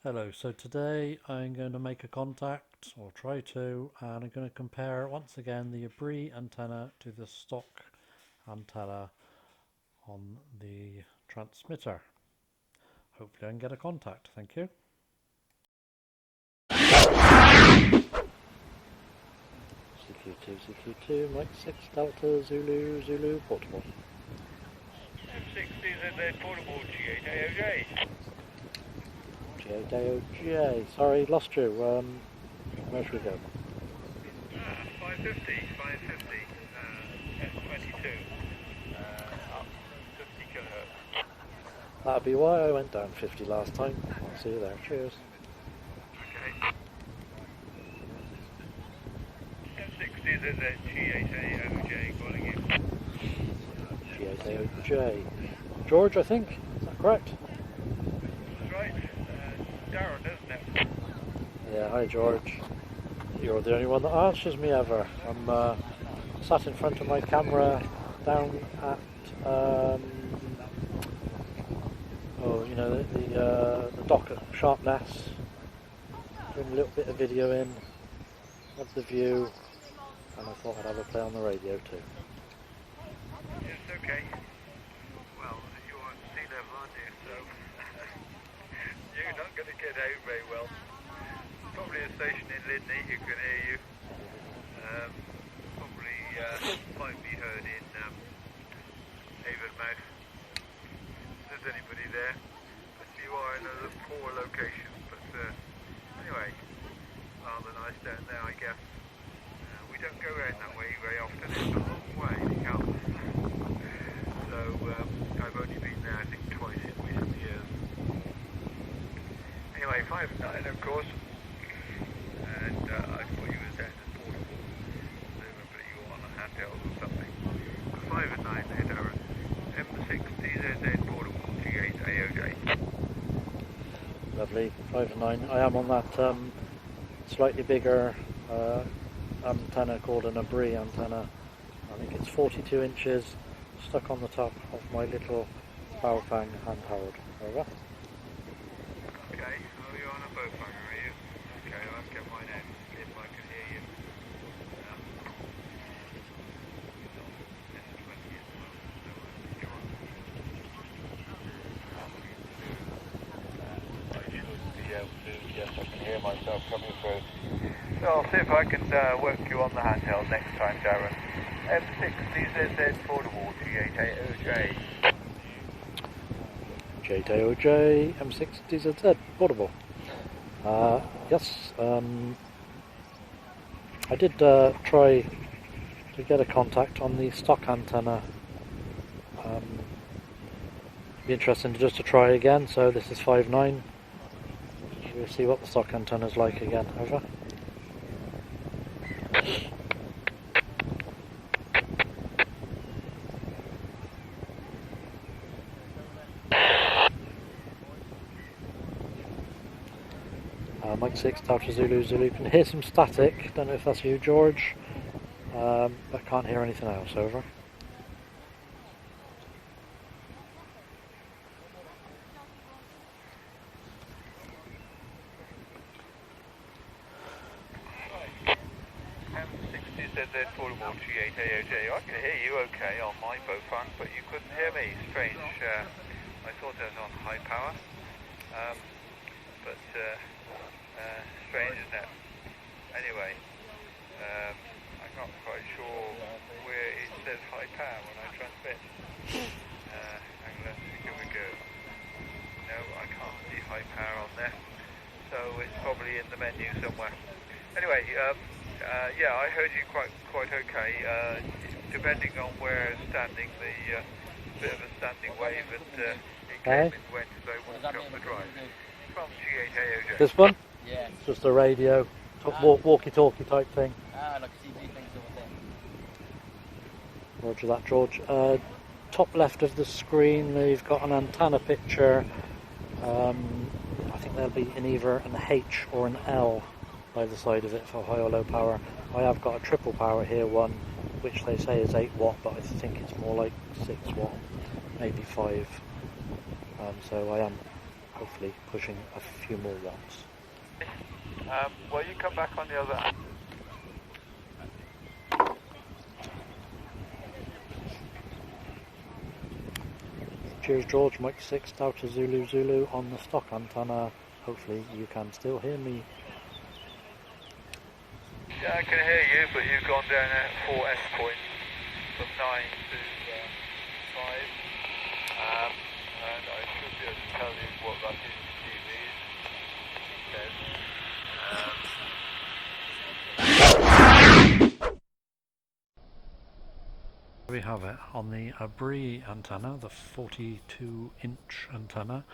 Hello, so today I'm going to make a contact, or try to, and I'm going to compare once again the Abbree antenna to the stock antenna on the transmitter. Hopefully I can get a contact, thank you. CQ2, Mike 6 Delta Zulu Zulu portable. M60 portable G8AOJ. G8AOJ, sorry, lost you. Where should we go? 550, S22, up 50 kilohertz. That'll be why I went down 50 last time. I'll see you there, cheers. Okay. M60 G8AOJ calling you. G8AOJ. George, I think, is that correct? That's right. Darren, isn't it? Yeah, hi George. You're the only one that answers me ever. I'm sat in front of my camera down at the dock at Sharpness, doing a little bit of video in of the view, and I thought I'd have a play on the radio too. Yes, okay. Well, you're on sea level, aren't you? So you're not going to get out very well. Probably a station in Lydney who can hear you. Probably might be heard in Avonmouth. If there's anybody there. But you are in a poor location. But anyway, rather nice down there, I guess. We don't go around that way very often. It's a long way to come. So I've only been there, I think, twice in recent years. Anyway, 5 and 9, of course. And I thought you were down as portable. Presumably you were on a handheld or something. 5 and 9 there, Darren. M60 portable G8AOJ. Lovely, 5 and 9. I am on that slightly bigger antenna called an Abbree antenna. I think it's 42 inches, stuck on the top of my little Baofeng hand-powered. Over. Okay, oh, you're on a Baofeng, are you? Okay, I'll get mine out and see if I can hear you. I should be able to, yes, I can hear myself coming through. So I'll see if I can work you on the handheld next time, Darren. M60ZZ portable G8AOJ. G8AOJ M60ZZ portable. Yes, I did try to get a contact on the stock antenna. Be interesting just to try again. So this is 5.9. We'll see what the stock antenna is like again. Over. Mike 6 Delta Zulu Zulu. Can hear some static. Don't know if that's you, George. But can't hear anything else. Over. M60ZZ portable G8AOJ. I can hear you okay on my Baofeng, but you couldn't hear me. Strange. I thought I was on high power. But strange, isn't it? Anyway, I'm not quite sure where it says high power when I transmit. And let's see, here we go. No, I can't see high power on there. So it's probably in the menu somewhere. Anyway, yeah, I heard you quite okay. Depending on where it's standing, the bit of a standing wave, and it came and went as I walked up the drive. From G8AOJ. This one? Yeah. It's just a radio, walkie-talkie type thing. Like a CB thing sort of thing. Roger that, George. Top left of the screen, we've got an antenna picture. I think there'll be either an H or an L by the side of it for high or low power. I have got a triple power here, one which they say is 8 watt, but I think it's more like 6 watt, maybe 5. So I am hopefully pushing a few more watts. Well, you come back on the other hand. Cheers George, Mike 6, Delta Zulu Zulu on the stock antenna. Hopefully you can still hear me. Yeah, I can hear you, but you've gone down at 4S point from 9 to 5. And I should be able to tell you what that is in TV. We have it on the Abbree antenna, the 42-inch antenna.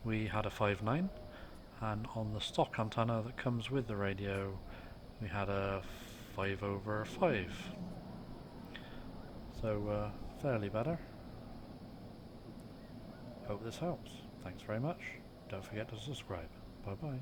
We had a 5.9, and on the stock antenna that comes with the radio, we had a 5/5. So fairly better. Hope this helps. Thanks very much. Don't forget to subscribe. Bye bye.